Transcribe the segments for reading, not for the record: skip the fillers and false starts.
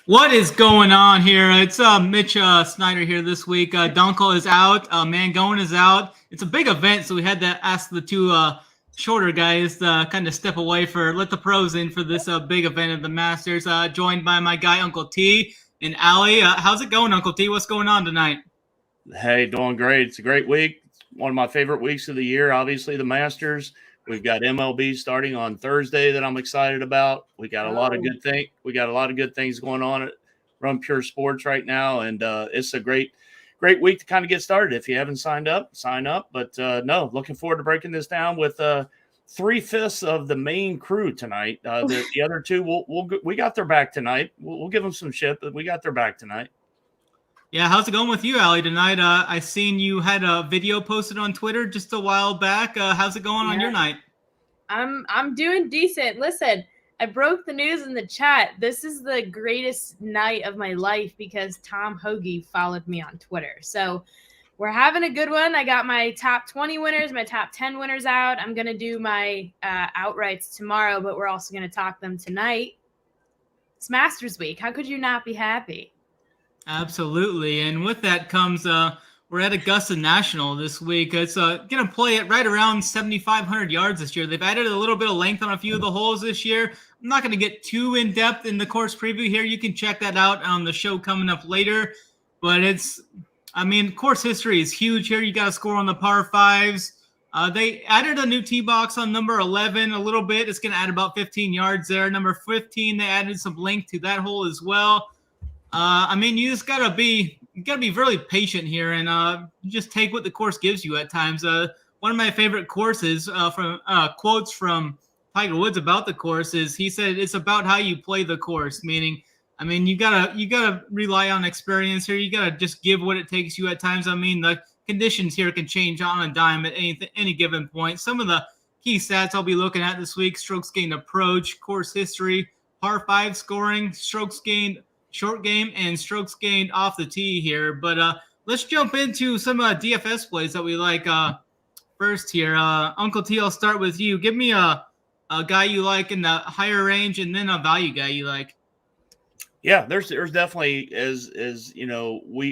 What is going on here? It's Mitch Snyder here this week. Dunkel is out. Mangone is out. It's a big event, so we had to ask the two shorter guys to kind of step away let the pros in for this big event of the Masters. Joined by my guy Uncle T and Allie. How's it going, Uncle T? What's going on tonight? Hey, doing great. It's a great week. It's one of my favorite weeks of the year. Obviously, the Masters. We've got MLB starting on Thursday that I'm excited about. We got a lot of good things. We got a lot of good things going on at Run Pure Sports right now, and it's a great week to kind of get started. If you haven't signed up, sign up. But no, looking forward to breaking this down with 3/5 of the main crew tonight. The other two, we got their back tonight. We'll give them some shit, but we got their back tonight. Yeah, how's it going with you, Allie, tonight? I seen you had a video posted on Twitter just a while back. How's it going on your night? I'm doing decent. Listen, I broke the news in the chat. This is the greatest night of my life because Tom Hoagie followed me on Twitter. So we're having a good one. I got my top 20 winners, my top 10 winners out. I'm going to do my outrights tomorrow, but we're also going to talk them tonight. It's Masters Week. How could you not be happy? Absolutely. And with that comes, we're at Augusta National this week. It's going to play at right around 7,500 yards this year. They've added a little bit of length on a few of the holes this year. I'm not going to get too in-depth in the course preview here. You can check that out on the show coming up later. But course history is huge here. You got to score on the par fives. They added a new tee box on number 11 a little bit. It's going to add about 15 yards there. Number 15, they added some length to that hole as well. You just gotta be really patient here and just take what the course gives you at times. One of my favorite courses from quotes from Tiger Woods about the course is he said it's about how you play the course. Meaning, you gotta rely on experience here. You gotta just give what it takes you at times. The conditions here can change on a dime at any given point. Some of the key stats I'll be looking at this week: strokes gained approach, course history, par 5 scoring, strokes gained short game, and strokes gained off the tee here. But let's jump into some DFS plays that we like first here. Uncle T, I'll start with you. Give me a guy you like in the higher range and then a value guy you like. Yeah, there's definitely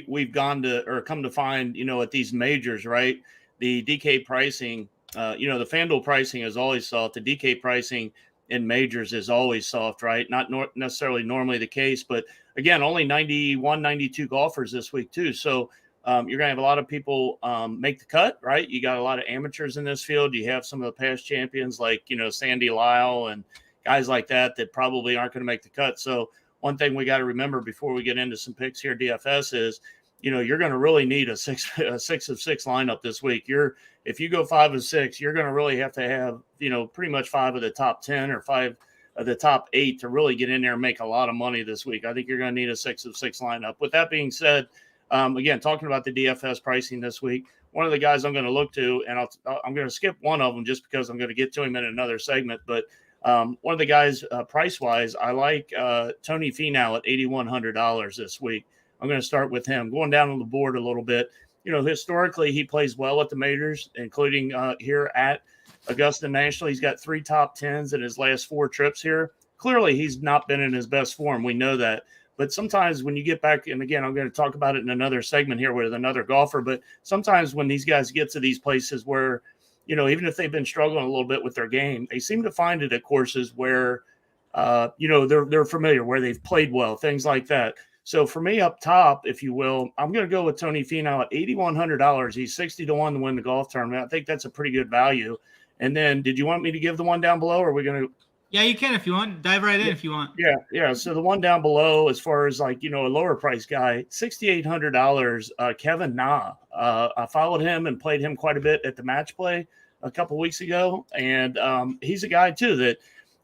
we've gone to or come to find, at these majors, right? The DK pricing, the FanDuel pricing is always soft. The DK pricing in majors is always soft, right? Not necessarily normally the case, but again, only 91, 92 golfers this week too. So you're going to have a lot of people make the cut, right? You got a lot of amateurs in this field. You have some of the past champions like, Sandy Lyle and guys like that probably aren't going to make the cut. So one thing we got to remember before we get into some picks here, DFS, is, you're going to really need a six of six lineup this week. If you go 5 of 6, you're going to really have to have, pretty much 5 of the top 10 or 5 of the top 8 to really get in there and make a lot of money this week. I think you're going to need a 6 of 6 lineup. With that being said, again, talking about the DFS pricing this week, one of the guys I'm going to look to, and I'm going to skip one of them just because I'm going to get to him in another segment, but one of the guys price-wise, I like Tony Finau at $8,100 this week. I'm going to start with him. Going down on the board a little bit, historically he plays well at the majors, including here at Augusta National. He's got 3 top 10s in his last 4 trips here. Clearly he's not been in his best form. We know that. But sometimes when you get back, and again, I'm going to talk about it in another segment here with another golfer, but sometimes when these guys get to these places where, even if they've been struggling a little bit with their game, they seem to find it at courses where, they're familiar, where they've played well, things like that. So for me up top, if you will, I'm going to go with Tony Finau at $8,100. He's 60 to 1 to win the golf tournament. I think that's a pretty good value. And then did you want me to give the one down below, or are we going to? Yeah, you can if you want. Dive right in if you want. Yeah. So the one down below, as far as a lower price guy, $6,800, Kevin Na. I followed him and played him quite a bit at the match play a couple weeks ago. And he's a guy too that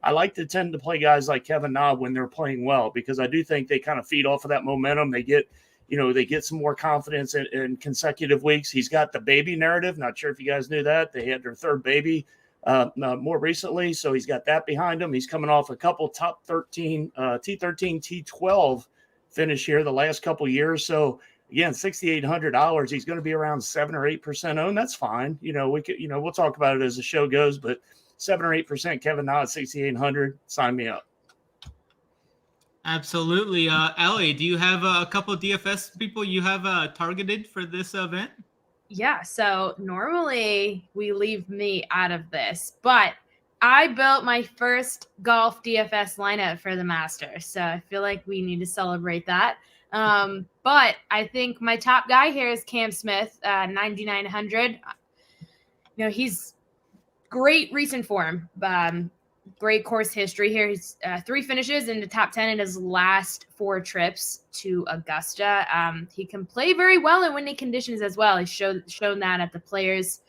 I like to tend to play guys like Kevin Na when they're playing well, because I do think they kind of feed off of that momentum. They get some more confidence in consecutive weeks. He's got the baby narrative. Not sure if you guys knew that. They had their 3rd baby more recently. So he's got that behind him. He's coming off a couple top 13, T13, T12 finish here the last couple years. So again, $6,800, he's going to be around 7 or 8% owned. That's fine. We'll talk about it as the show goes, but 7 or 8% Kevin Na at $6,800. Sign me up. Absolutely. Ellie, do you have a couple of DFS people you have targeted for this event? Yeah, so normally we leave me out of this, but I built my first golf DFS lineup for the Masters, so I feel like we need to celebrate that. But I think my top guy here is Cam Smith, 9,900. He's great recent form. Great course history here. He's 3 finishes in the top 10 in his last 4 trips to Augusta. He can play very well in windy conditions as well. He's shown that at the Players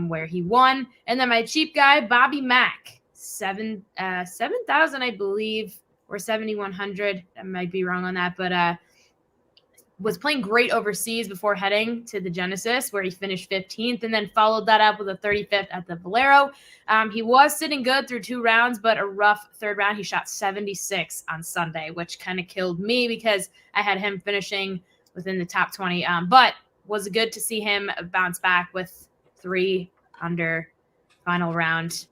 where he won. And then my cheap guy, Bobby Mack, 7,000, I believe, or 7,100. I might be wrong on that, but was playing great overseas before heading to the Genesis, where he finished 15th, and then followed that up with a 35th at the Valero. He was sitting good through 2 rounds, but a rough third round. He shot 76 on Sunday, which kind of killed me because I had him finishing within the top 20. But was good to see him bounce back with 3 under final round.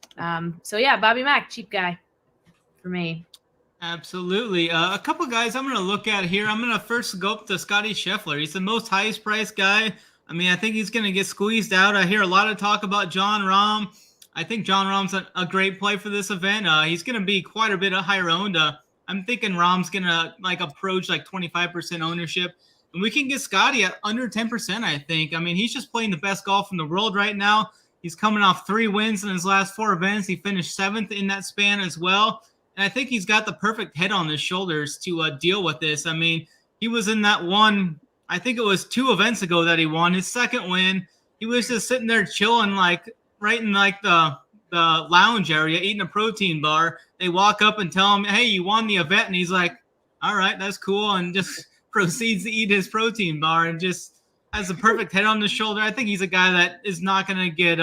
So yeah, Bobby Mack, cheap guy for me. Absolutely. A couple guys I'm going to look at here. I'm going to first go up to Scotty Scheffler. He's the most highest priced guy. I mean, I think he's going to get squeezed out. I hear a lot of talk about Jon Rahm. I think Jon Rahm's a great play for this event. He's going to be quite a bit higher owned. I'm thinking Rahm's going to approach 25% ownership. And we can get Scotty at under 10%, I think. I mean, he's just playing the best golf in the world right now. He's coming off 3 wins in his last 4 events. He finished 7th in that span as well. And I think he's got the perfect head on his shoulders to deal with this. I mean, he was in that one, I think it was 2 events ago that he won his second win. He was just sitting there chilling, right in the lounge area, eating a protein bar. They walk up and tell him, hey, you won the event. And he's like, all right, that's cool. And just proceeds to eat his protein bar and just has the perfect head on his shoulder. I think he's a guy that is not going to get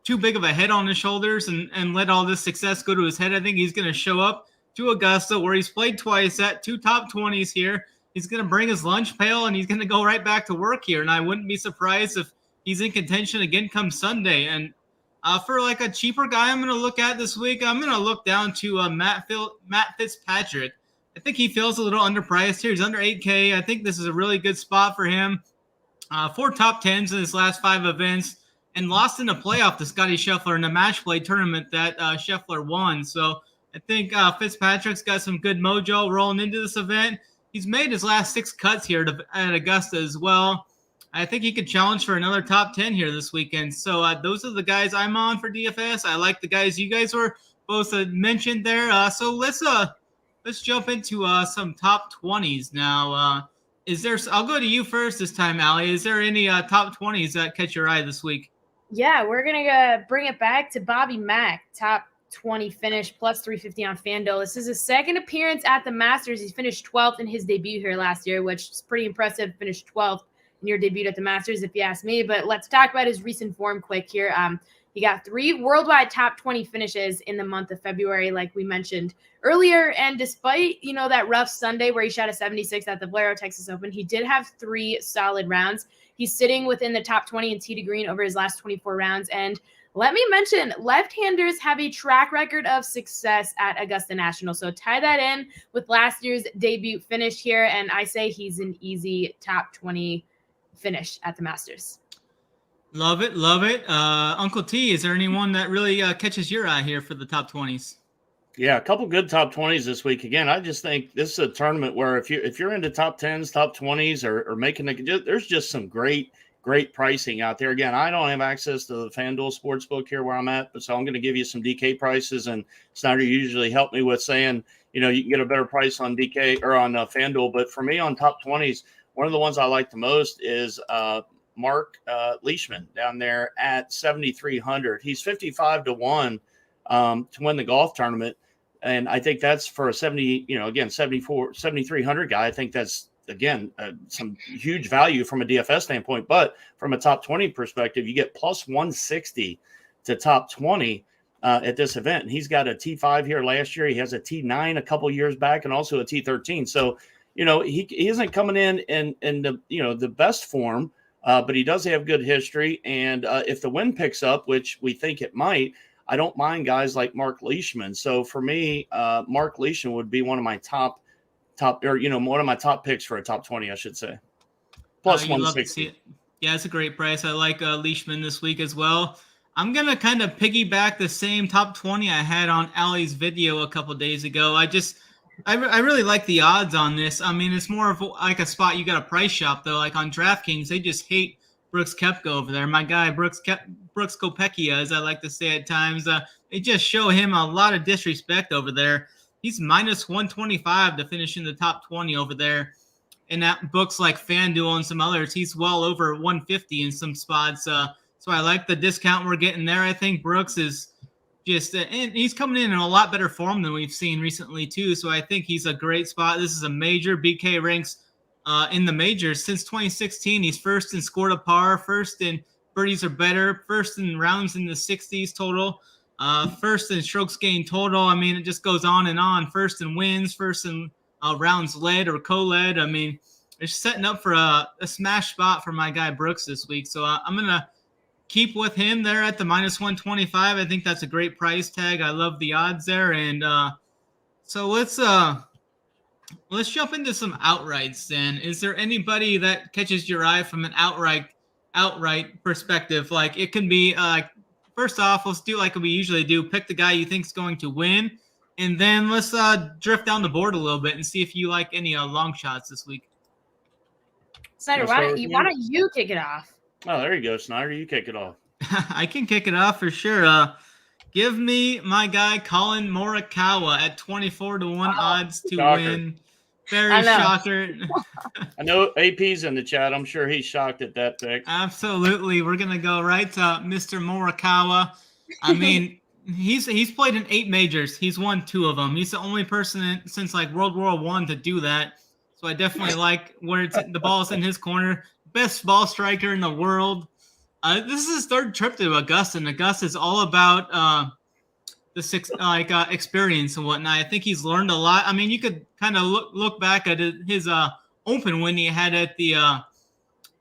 too big of a head on his shoulders and let all this success go to his head. I think he's going to show up to Augusta, where he's played twice at 2 top 20s here. He's going to bring his lunch pail and he's going to go right back to work here. And I wouldn't be surprised if he's in contention again come Sunday. And for a cheaper guy I'm going to look at this week, I'm going to look down to Matt Fitzpatrick. I think he feels a little underpriced here. He's under 8K. I think this is a really good spot for him. 4 top 10s in his last 5 events. And lost in the playoff to Scotty Scheffler in the match play tournament that Scheffler won. So I think Fitzpatrick's got some good mojo rolling into this event. He's made his last 6 cuts here at Augusta as well. I think he could challenge for another top 10 here this weekend. So those are the guys I'm on for DFS. I like the guys you guys were both mentioned there. So let's jump into some top 20s now. I'll go to you first this time, Allie. Is there any top 20s that catch your eye this week? Yeah, we're going to bring it back to Bobby Mack, top 20 finish, plus 350 on FanDuel. This is his second appearance at the Masters. He finished 12th in his debut here last year, which is pretty impressive. Finished 12th in your debut at the Masters, if you ask me. But let's talk about his recent form quick here. He got 3 worldwide top 20 finishes in the month of February, like we mentioned earlier. And despite, that rough Sunday where he shot a 76 at the Valero Texas Open, he did have 3 solid rounds. He's sitting within the top 20 in tee to green over his last 24 rounds. And let me mention, left-handers have a track record of success at Augusta National. So tie that in with last year's debut finish here. And I say he's an easy top 20 finish at the Masters. Love it. Love it. Uncle T, is there anyone that really catches your eye here for the top 20s? Yeah, a couple good top 20s this week. Again, I just think this is a tournament where if you're into top 10s, top 20s, or making there's just some great pricing out there. Again, I don't have access to the FanDuel Sportsbook here where I'm at, but so I'm going to give you some DK prices, and Snyder usually helped me with saying, you can get a better price on DK or on FanDuel. But for me on top 20s, one of the ones I like the most is Mark Leishman down there at 7,300. He's 55-1 to win the golf tournament. And I think that's for a 7,300 guy. I think that's, again, some huge value from a DFS standpoint. But from a top 20 perspective, you get plus 160 to top 20 at this event. And he's got a T5 here last year. He has a T9 a couple years back and also a T13. So, he isn't coming in the, the best form, but he does have good history. And if the wind picks up, which we think it might, I don't mind guys like Mark Leishman. So for me, Mark Leishman would be one of my top top, or one of my top picks for a top 20, I should say. Plus you love to 160. see it. Yeah, it's a great price. I like Leishman this week as well. I'm going to kind of piggyback the same top 20 I had on Ali's video a couple days ago. I really like the odds on this. I mean, it's more of like a spot you got a price shop, though. Like on DraftKings, they just hate Brooks Koepka over there. My guy, Brooks Koepka, as I like to say at times. They just show him a lot of disrespect over there. He's minus 125 to finish in the top 20 over there. And that books like FanDuel and some others, he's well over 150 in some spots. So I like the discount we're getting there. I think Brooks is just and he's coming in a lot better form than we've seen recently, too. So I think he's a great spot. This is a major. BK ranks in the majors since 2016. He's first in score to par, first in birdies or better, first in rounds in the 60s total, first in strokes gained total. I mean, it just goes on and on. First in wins, first in rounds led or co-led. I mean, they're setting up for a smash spot for my guy Brooks this week. So I'm going to keep with him there at the minus 125. I think that's a great price tag. I love the odds there. And so let's jump into some outrights then. Is there anybody that catches your eye from an outright perspective? Like it can be first off, let's do like we usually do. Pick the guy you think's going to win. And then let's drift down the board a little bit and see if you like any long shots this week. Snyder, why don't you kick it off? Oh, there you go, Snyder. You kick it off. I can kick it off for sure. Give me my guy Colin Morikawa at 24-1 odds to win. Very shocker. I know AP's in the chat. I'm sure he's shocked at that pick. Absolutely. We're going to go right to Mr. Morikawa. I mean, he's played in 8 majors. He's won 2 of them. He's the only person since like World War I to do that. So I definitely like where the ball's in his corner. Best ball striker in the world. This is his 3rd trip to Augusta, and Augusta is all about experience and whatnot. I think he's learned a lot. I mean, you could kind of look back at his Open win he had at the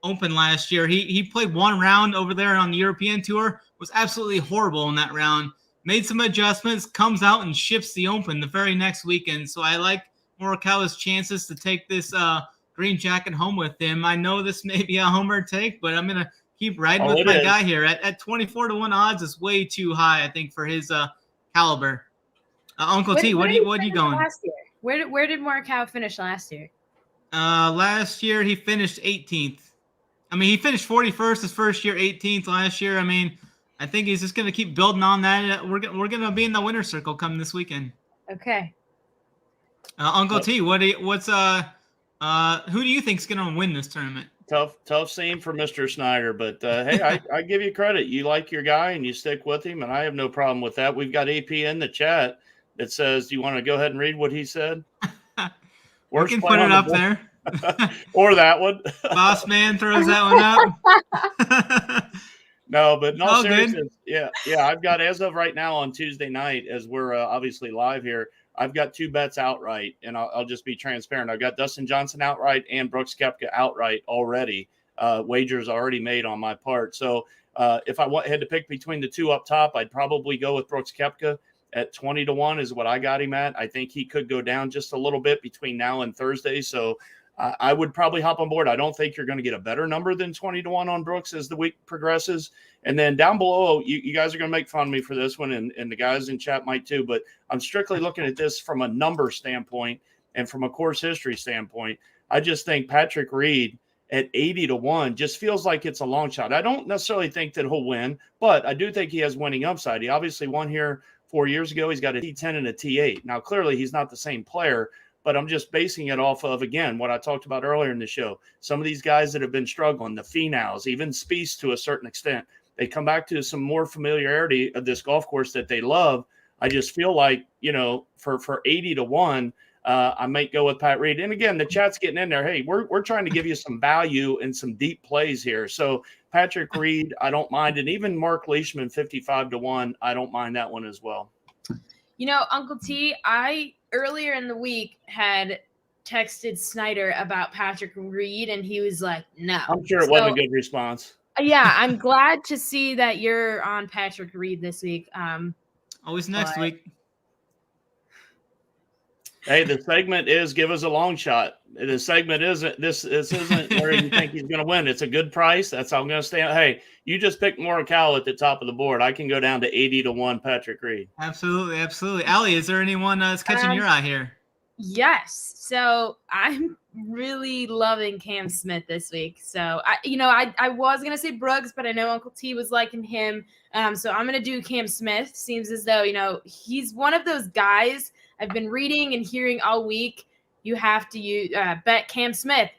Open last year. He played 1 round over there on the European Tour. Was absolutely horrible in that round. Made some adjustments, comes out and ships the Open the very next weekend. So I like Morikawa's chances to take this green jacket home with him. I know this may be a homer take, but I'm going to keep riding with my guy here. At 24-1 odds is way too high, I think, for his caliber. Uncle T, what are you going? Last year? Where did Morikawa finish last year? Last year he finished 18th. I mean, he finished 41st his first year, 18th last year. I mean, I think he's just going to keep building on that. We're going to be in the winner's circle come this weekend. Okay. Uncle T, who do you think's going to win this tournament? Tough scene for Mr. Snyder, but hey, I give you credit. You like your guy and you stick with him, and I have no problem with that. We've got AP in the chat that says, do you want to go ahead and read what he said? We can put it up there. Or that one. Boss man throws that one up. No, but no seriousness. Yeah. I've got, as of right now on Tuesday night, as we're obviously live here, I've got 2 bets outright, and I'll just be transparent. I've got Dustin Johnson outright and Brooks Koepka outright already. Wagers already made on my part. So if I had to pick between the 2 up top, I'd probably go with Brooks Koepka at 20-1 is what I got him at. I think he could go down just a little bit between now and Thursday. So I would probably hop on board. I don't think you're going to get a better number than 20-1 on Brooks as the week progresses. And then down below, you guys are going to make fun of me for this one, and the guys in chat might too, but I'm strictly looking at this from a number standpoint and from a course history standpoint. I just think Patrick Reed at 80-1 just feels like it's a long shot. I don't necessarily think that he'll win, but I do think he has winning upside. He obviously won here 4 years ago. He's got a T10 and a T8. Now, clearly he's not the same player, but I'm just basing it off of, again, what I talked about earlier in the show. Some of these guys that have been struggling, the Finals, even Spieth to a certain extent, they come back to some more familiarity of this golf course that they love. I just feel like, for 80-1, I might go with Pat Reed. And again, the chat's getting in there. Hey, we're trying to give you some value and some deep plays here. So Patrick Reed, I don't mind. And even Mark Leishman, 55-1, I don't mind that one as well. Uncle T, I earlier in the week had texted Snyder about Patrick Reed, and he was like, no. I'm sure it wasn't a good response. Yeah, I'm glad to see that you're on Patrick Reed this week. Always next week. Hey, the segment is give us a long shot. The segment isn't this isn't where you think he's going to win. It's a good price. That's how I'm going to stay. Hey, you just picked Morikawa at the top of the board. I can go down to 80-1 Patrick Reed. Absolutely, absolutely. Allie, is there anyone that's catching your eye here? Yes. So I'm really loving Cam Smith this week. So I was gonna say Brooks, but I know Uncle T was liking him. So I'm gonna do Cam Smith. Seems as though he's one of those guys I've been reading and hearing all week. You have to bet Cam Smith.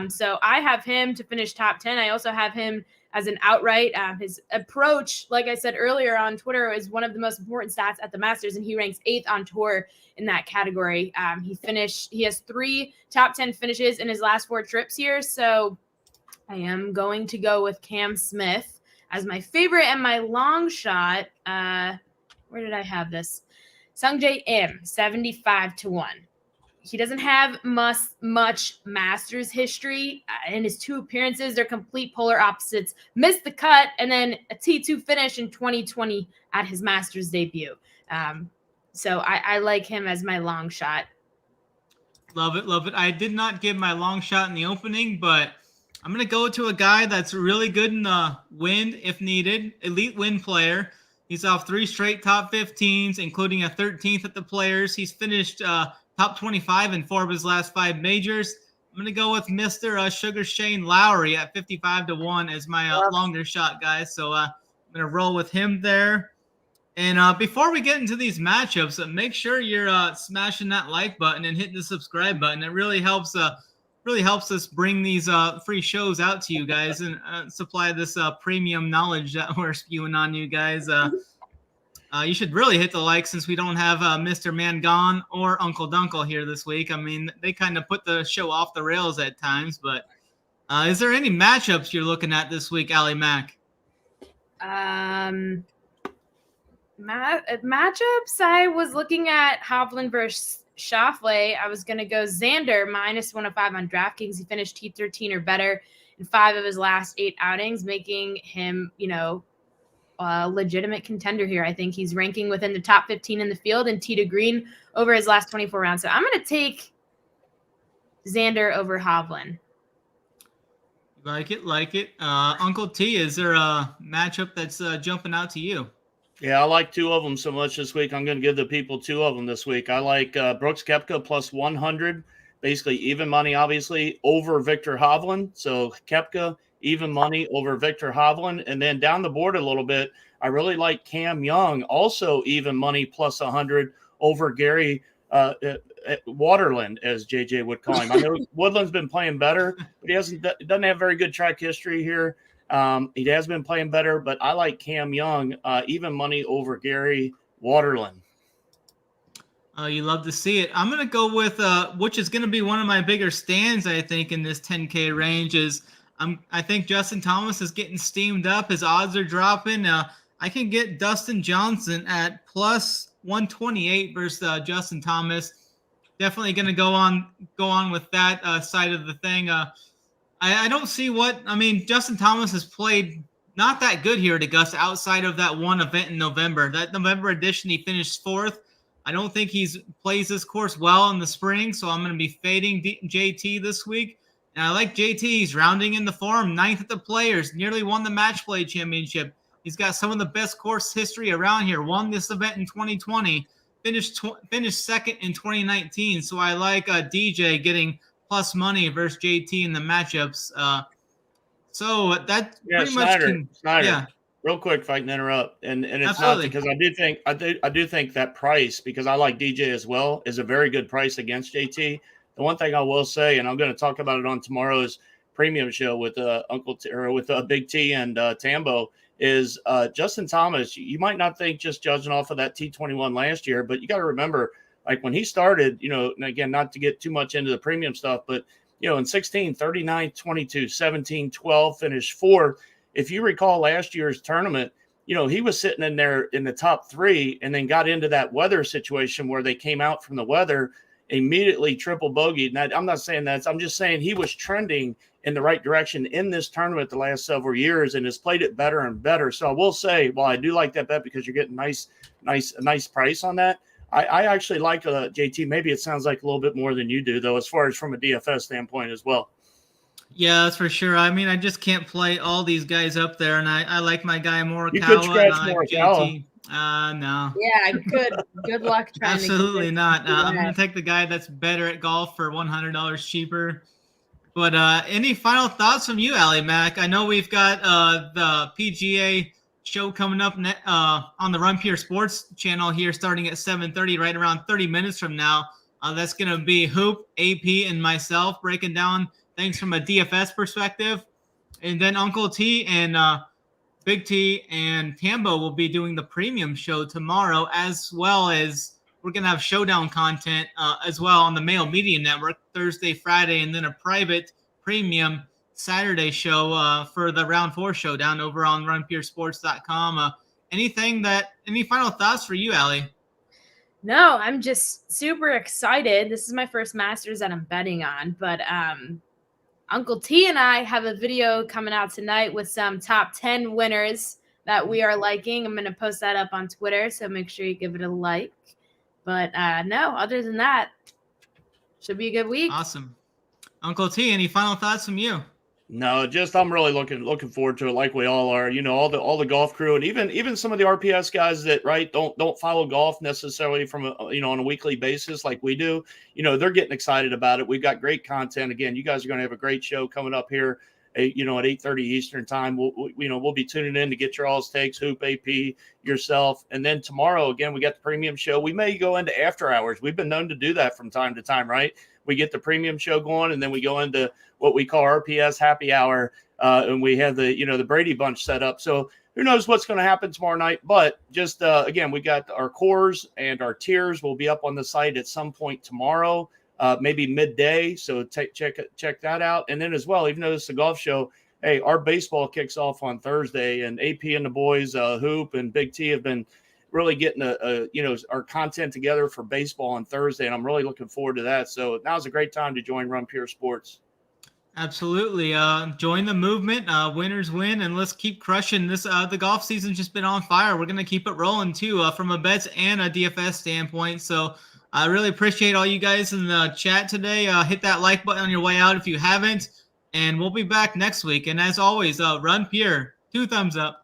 So I have him to finish top 10. I also have him as an outright. His approach, like I said earlier on Twitter, is one of the most important stats at the Masters, and he ranks 8th on tour in that category. He has 3 top 10 finishes in his last 4 trips here. So I am going to go with Cam Smith as my favorite and my long shot. Where did I have this? Sungjae Im, 75-1. He doesn't have much Masters history. In his 2 appearances, they're complete polar opposites. Missed the cut, and then a T2 finish in 2020 at his Masters debut. So I like him as my long shot. Love it, love it. I did not give my long shot in the opening, but I'm going to go to a guy that's really good in the wind if needed. Elite wind player. He's off 3 straight top 15s, including a 13th at the Players. He's finished top 25 in 4 of his last 5 majors. I'm going to go with Mr. Sugar Shane Lowry at 55-1 as my longer shot, guys. So I'm going to roll with him there. And before we get into these matchups, make sure you're smashing that like button and hitting the subscribe button. It really helps us bring these free shows out to you guys and supply this premium knowledge that we're spewing on you guys. You should really hit the like since we don't have Mr. Mangone or Uncle Dunkle here this week. I mean, they kind of put the show off the rails at times, but is there any matchups you're looking at this week, Allie Mack? Matchups, I was looking at Hovland versus Schauffele. I was going to go Xander -105 on DraftKings. He finished T13 or better in 5 of his last 8 outings, making him, a legitimate contender here. I think he's ranking within the top 15 in the field and tee to green over his last 24 rounds. So I'm going to take Xander over Hovland. Like it. Uncle T, is there a matchup that's jumping out to you? Yeah, I like 2 of them so much this week. I'm going to give the people 2 of them this week. I like Brooks Koepka plus 100, basically even money, obviously, over Victor Hovland. So Koepka, even money over Victor Hovland. And then down the board a little bit, I really like Cam Young, also even money plus 100 over Gary Waterland, as JJ would call him. I know Woodland's been playing better, but he doesn't have very good track history here. He has been playing better, but I like Cam Young, even money over Gary Waterland. You love to see it. I'm going to go with, which is going to be one of my bigger stands, I think, in this 10K range is I think Justin Thomas is getting steamed up. His odds are dropping. I can get Dustin Johnson at plus 128 versus Justin Thomas. Definitely going to go on with that side of the thing. I don't see Justin Thomas has played not that good here at Augusta outside of that one event in November. That November edition, he finished 4th. I don't think he's plays this course well in the spring, so I'm going to be fading JT this week. And I like JT. He's rounding in the form, 9th at the Players, nearly won the match play championship. He's got some of the best course history around here. Won this event in 2020, finished 2nd in 2019. So I like DJ getting plus money versus JT in the matchups. So that pretty Snyder, much Snyder. Yeah. Real quick, if I can interrupt, and it's Absolutely. not because I do think that price, because I like DJ as well, is a very good price against JT. The one thing I will say, and I'm going to talk about it on tomorrow's premium show with Big T and Tambo, is Justin Thomas. You might not think just judging off of that T21 last year, but you got to remember, like when he started, and again, not to get too much into the premium stuff, but in 16, 39, 22, 17, 12, finished 4th. If you recall last year's tournament, he was sitting in there in the top 3 and then got into that weather situation where they came out from the weather, immediately triple bogeyed. And I'm not saying that. I'm just saying he was trending in the right direction in this tournament the last several years and has played it better and better. So I will say, while I do like that bet because you're getting a nice price on that, I actually like JT. Maybe it sounds like a little bit more than you do, though, as far as from a DFS standpoint as well. Yeah, that's for sure. I mean, I just can't play all these guys up there, and I like my guy Morikawa. You could scratch and I like Morikawa. JT. No. Yeah, good luck trying Absolutely to not. I'm going to take the guy that's better at golf for $100 cheaper. But any final thoughts from you, Ali Mac? I know we've got the PGA show coming up on the Run Pure Sports channel here starting at 7:30, right around 30 minutes from now. That's going to be Hoop, AP, and myself breaking down things from a DFS perspective. And then Uncle T and Big T and Tambo will be doing the premium show tomorrow, as well as we're going to have showdown content as well on the Mail Media Network Thursday, Friday, and then a private premium Saturday show for the round 4 showdown over on runpuresports.com. Any final thoughts for you, Ali? No, I'm just super excited. This is my first Masters that I'm betting on, but Uncle T and I have a video coming out tonight with some top 10 winners that we are liking. I'm going to post that up on Twitter, so make sure you give it a like. But no, other than that, should be a good week. Awesome. Uncle T, any final thoughts from you? No, just I'm really looking forward to it, like we all are. All the golf crew, and even some of the RPS guys that don't follow golf necessarily from on a weekly basis like we do. They're getting excited about it. We've got great content. Again, you guys are going to have a great show coming up here. At 8:30 Eastern time. We'll be tuning in to get your all's takes, Hoop, AP, yourself, and then tomorrow again we got the premium show. We may go into after hours. We've been known to do that from time to time, right? We get the premium show going, and then we go into what we call RPS happy hour, and we have the Brady Bunch set up. So who knows what's going to happen tomorrow night? But just again, we got our cores and our tiers will be up on the site at some point tomorrow. Maybe midday, so check that out. And then as well, even though it's a golf show, hey, our baseball kicks off on Thursday, and AP and the boys, Hoop and Big T, have been really getting our content together for baseball on Thursday, and I'm really looking forward to that. So now's a great time to join Run Pure Sports. Absolutely. Join the movement. Winners win, and let's keep crushing this. The golf season's just been on fire. We're going to keep it rolling too, from a bets and a DFS standpoint. So I really appreciate all you guys in the chat today. Hit that like button on your way out if you haven't, and we'll be back next week. And as always, Run Pure, 2 thumbs up.